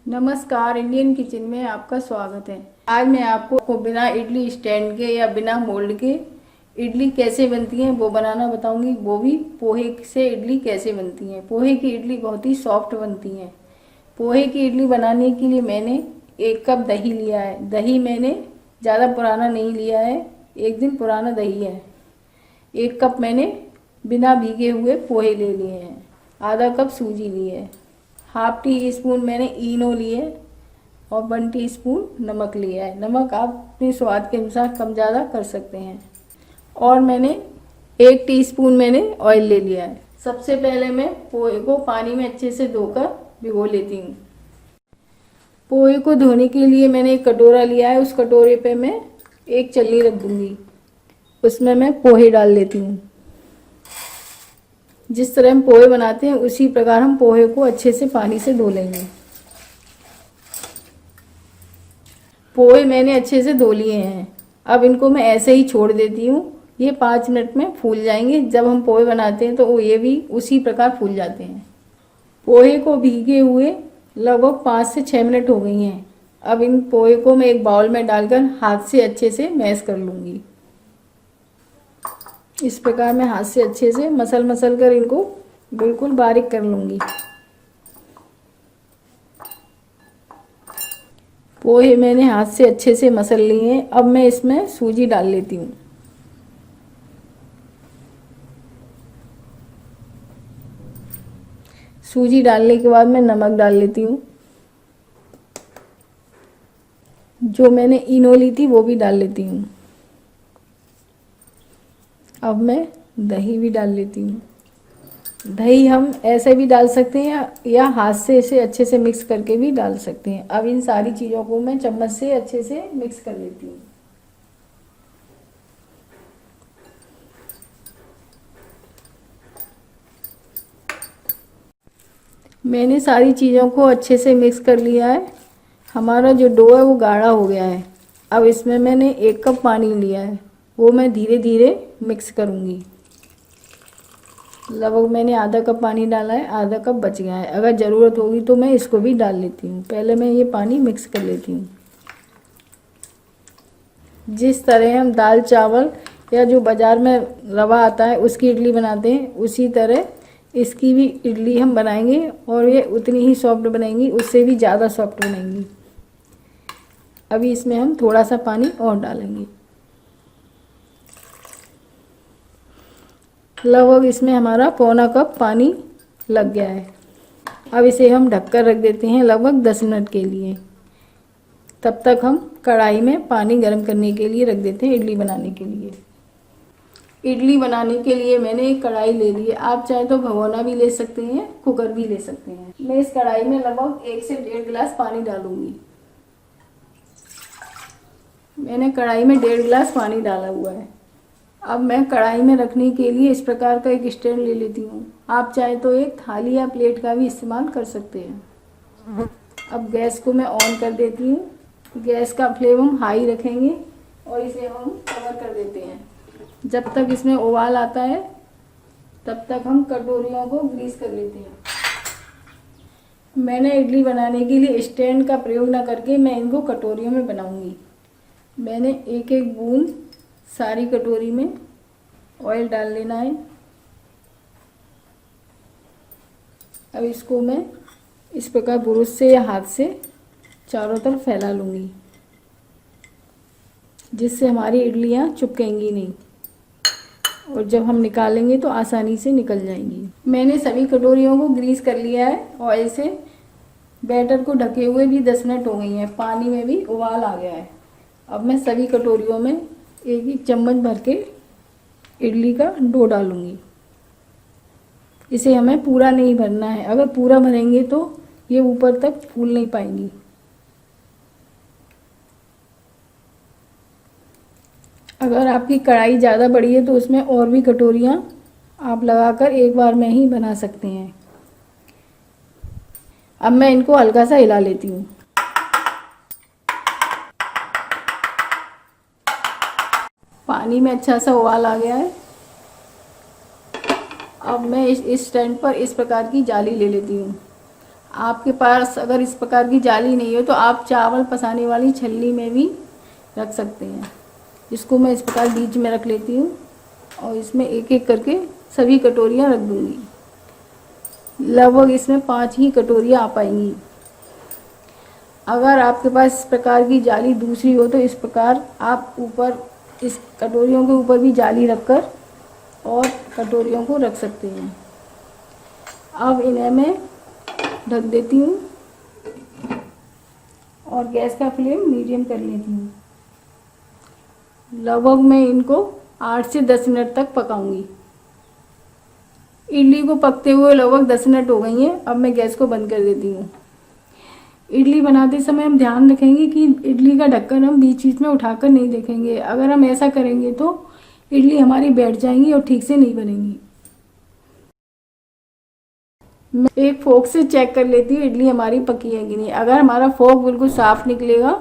नमस्कार, Indian kitchen में आपका स्वागत है। आज मैं आपको बिना इडली स्टैंड के या बिना मोल्ड के इडली कैसे बनती हैं वो बनाना बताऊंगी। वो भी पोहे से इडली कैसे बनती हैं। पोहे की इडली बहुत ही सॉफ्ट बनती हैं। पोहे की इडली बनाने के लिए मैंने 1 कप दही लिया है। दही मैंने ज़्यादा पुराना नहीं लिया है, 1 दिन पुराना दही है। 1 कप मैंने बिना भीगे हुए पोहे ले लिए हैं। आधा कप सूजी ली है। हाफ टी स्पून मैंने इनो लिए और 1 टीस्पून नमक लिया है। नमक आप अपने स्वाद के अनुसार कम ज़्यादा कर सकते हैं। और मैंने 1 टीस्पून मैंने ऑयल ले लिया है। सबसे पहले मैं पोहे को पानी में अच्छे से धोकर भिगो लेती हूँ। पोहे को धोने के लिए मैंने एक कटोरा लिया है। उस कटोरे पे मैं एक छलनी रख दूँगी। उसमें मैं पोहे डाल लेती हूँ। जिस तरह हम पोहे बनाते हैं उसी प्रकार हम पोहे को अच्छे से पानी से धो लेंगे। पोहे मैंने अच्छे से धो लिए हैं। अब इनको मैं ऐसे ही छोड़ देती हूँ। ये 5 मिनट में फूल जाएंगे। जब हम पोहे बनाते हैं तो ये भी उसी प्रकार फूल जाते हैं। पोहे को भीगे हुए लगभग 5 से 6 मिनट हो गई हैं। अब इन पोहे को मैं एक बाउल में डालकर हाथ से अच्छे से मैश कर लूँगी। इस प्रकार मैं हाथ से अच्छे से मसल कर इनको बिल्कुल बारीक कर लूँगी। पोहे मैंने हाथ से अच्छे से मसल लिए हैं। अब मैं इसमें सूजी डाल लेती हूँ। सूजी डालने के बाद मैं नमक डाल लेती हूँ। जो मैंने इनो ली थी वो भी डाल लेती हूँ। अब मैं दही भी डाल लेती हूँ। दही हम ऐसे भी डाल सकते हैं या हाथ से इसे अच्छे से मिक्स करके भी डाल सकते हैं। अब इन सारी चीज़ों को मैं चम्मच से अच्छे से मिक्स कर लेती हूँ। मैंने सारी चीज़ों को अच्छे से मिक्स कर लिया है। हमारा जो डो है वो गाढ़ा हो गया है। अब इसमें मैंने 1 कप पानी लिया है, वो मैं धीरे धीरे मिक्स करूँगी। लगभग मैंने आधा कप पानी डाला है, आधा कप बच गया है। अगर ज़रूरत होगी तो मैं इसको भी डाल लेती हूँ। पहले मैं ये पानी मिक्स कर लेती हूँ। जिस तरह हम दाल चावल या जो बाज़ार में रवा आता है उसकी इडली बनाते हैं, उसी तरह इसकी भी इडली हम बनाएंगे और ये उतनी ही सॉफ्ट बनेंगी, उससे भी ज़्यादा सॉफ्ट बनेंगी। अभी इसमें हम थोड़ा सा पानी और डालेंगे। लगभग इसमें हमारा पौना कप पानी लग गया है। अब इसे हम ढककर रख देते हैं लगभग 10 मिनट के लिए। तब तक हम कढ़ाई में पानी गर्म करने के लिए रख देते हैं इडली बनाने के लिए। इडली बनाने के लिए मैंने एक कढ़ाई ले ली है। आप चाहे तो भगोना भी ले सकते हैं, कुकर भी ले सकते हैं। मैं इस कढ़ाई में लगभग 1 से 1.5 गिलास पानी डालूंगी। मैंने कढ़ाई में 1.5 गिलास पानी डाला हुआ है। अब मैं कढ़ाई में रखने के लिए इस प्रकार का एक स्टैंड ले लेती हूँ। आप चाहे तो एक थाली या प्लेट का भी इस्तेमाल कर सकते हैं। अब गैस को मैं ऑन कर देती हूँ। गैस का फ्लेम हम हाई रखेंगे और इसे हम कवर कर देते हैं। जब तक इसमें उबाल आता है तब तक हम कटोरियों को ग्रीस कर लेते हैं। मैंने इडली बनाने के लिए स्टैंड का प्रयोग न करके मैं इनको कटोरियों में बनाऊंगी। मैंने एक एक बूंद सारी कटोरी में ऑयल डाल लेना है। अब इसको मैं इस प्रकार ब्रश से या हाथ से चारों तरफ फैला लूँगी, जिससे हमारी इडलियाँ चिपकेंगी नहीं और जब हम निकालेंगे तो आसानी से निकल जाएंगी। मैंने सभी कटोरियों को ग्रीस कर लिया है ऑयल से। बैटर को ढके हुए भी 10 मिनट हो गई हैं। पानी में भी उबाल आ गया है। अब मैं सभी कटोरियों में एक एक चम्मच भर के इडली का डो डालूंगी। इसे हमें पूरा नहीं भरना है। अगर पूरा भरेंगे तो ये ऊपर तक फूल नहीं पाएंगी। अगर आपकी कढ़ाई ज़्यादा बड़ी है तो उसमें और भी कटोरियाँ आप लगाकर एक बार में ही बना सकते हैं। अब मैं इनको हल्का सा हिला लेती हूँ। पानी में अच्छा सा उबाल आ गया है। अब मैं इस स्टैंड पर इस प्रकार की जाली ले लेती हूँ। आपके पास अगर इस प्रकार की जाली नहीं हो तो आप चावल पसाने वाली छलनी में भी रख सकते हैं। इसको मैं इस प्रकार बीच में रख लेती हूँ और इसमें एक एक करके सभी कटोरियाँ रख दूँगी। लगभग इसमें 5 ही कटोरियाँ आ पाएंगी। अगर आपके पास इस प्रकार की जाली दूसरी हो तो इस प्रकार आप ऊपर इस कटोरियों के ऊपर भी जाली रखकर और कटोरियों को रख सकते हैं। अब इन्हें मैं ढक देती हूँ और गैस का फ्लेम मीडियम कर लेती हूँ। लगभग मैं इनको 8 से 10 मिनट तक पकाऊंगी। इडली को पकते हुए लगभग 10 मिनट हो गई हैं। अब मैं गैस को बंद कर देती हूँ। इडली बनाते समय हम ध्यान रखेंगे कि इडली का ढक्कन हम बीच बीच में उठाकर नहीं देखेंगे। अगर हम ऐसा करेंगे तो इडली हमारी बैठ जाएंगी और ठीक से नहीं बनेंगी। मैं एक फोक से चेक कर लेती हूँ इडली हमारी पकी है कि नहीं। अगर हमारा फोक बिल्कुल साफ निकलेगा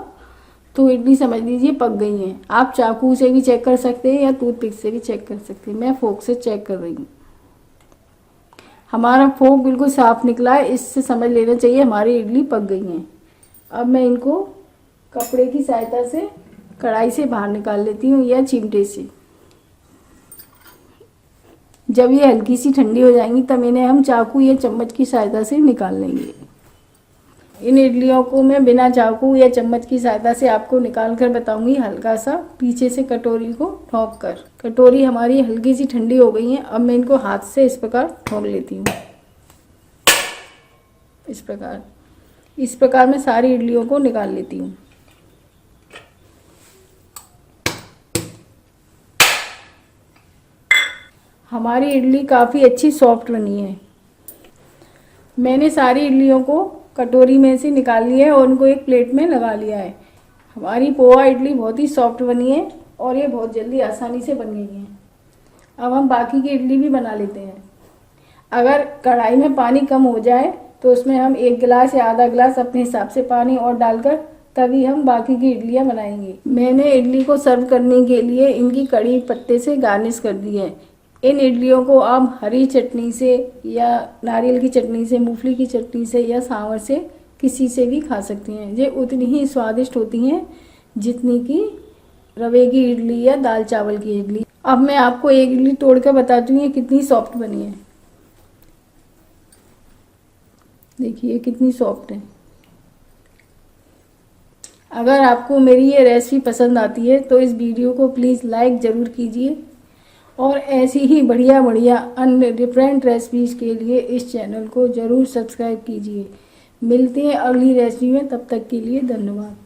तो इडली समझ लीजिए पक गई हैं। आप चाकू से भी चेक कर सकते हैं या टूथपिक से भी चेक कर सकते हैं। मैं फोक से चेक कर रही हूँ। हमारा फोक बिल्कुल साफ निकला है, इससे समझ लेना चाहिए हमारी इडली पक गई हैं। अब मैं इनको कपड़े की सहायता से कढ़ाई से बाहर निकाल लेती हूँ या चिमटे से। जब ये हल्की सी ठंडी हो जाएंगी तब इन्हें हम चाकू या चम्मच की सहायता से निकाल लेंगे। इन इडलियों को मैं बिना चाकू या चम्मच की सहायता से आपको निकाल कर बताऊंगी, हल्का सा पीछे से कटोरी को ठोक कर। कटोरी हमारी हल्की सी ठंडी हो गई है। अब मैं इनको हाथ से इस प्रकार ठोक लेती हूँ। इस प्रकार मैं सारी इडलियों को निकाल लेती हूँ। हमारी इडली काफ़ी अच्छी सॉफ्ट बनी है। मैंने सारी इडलियों को कटोरी में से निकाल लिया है और उनको एक प्लेट में लगा लिया है। हमारी पोहा इडली बहुत ही सॉफ्ट बनी है और ये बहुत जल्दी आसानी से बन गई है। अब हम बाकी की इडली भी बना लेते हैं। अगर कढ़ाई में पानी कम हो जाए तो उसमें हम 1 गिलास या आधा गिलास अपने हिसाब से पानी और डालकर तभी हम बाकी की इडलियां बनाएंगे। मैंने इडली को सर्व करने के लिए इनकी कड़ी पत्ते से गार्निश कर दी है। इन इडलियों को आप हरी चटनी से या नारियल की चटनी से, मूंगफली की चटनी से या सांभर से किसी से भी खा सकती हैं। ये उतनी ही स्वादिष्ट होती हैं जितनी कि रवे की इडली या दाल चावल की इडली। अब मैं आपको एक इडली तोड़ कर बताती हूँ ये कितनी सॉफ्ट बनी है। देखिए कितनी सॉफ्ट है। अगर आपको मेरी ये रेसिपी पसंद आती है तो इस वीडियो को प्लीज़ लाइक ज़रूर कीजिए और ऐसी ही बढ़िया बढ़िया अन्य डिफरेंट रेसिपीज़ के लिए इस चैनल को ज़रूर सब्सक्राइब कीजिए। मिलते हैं अगली रेसिपी में, तब तक के लिए धन्यवाद।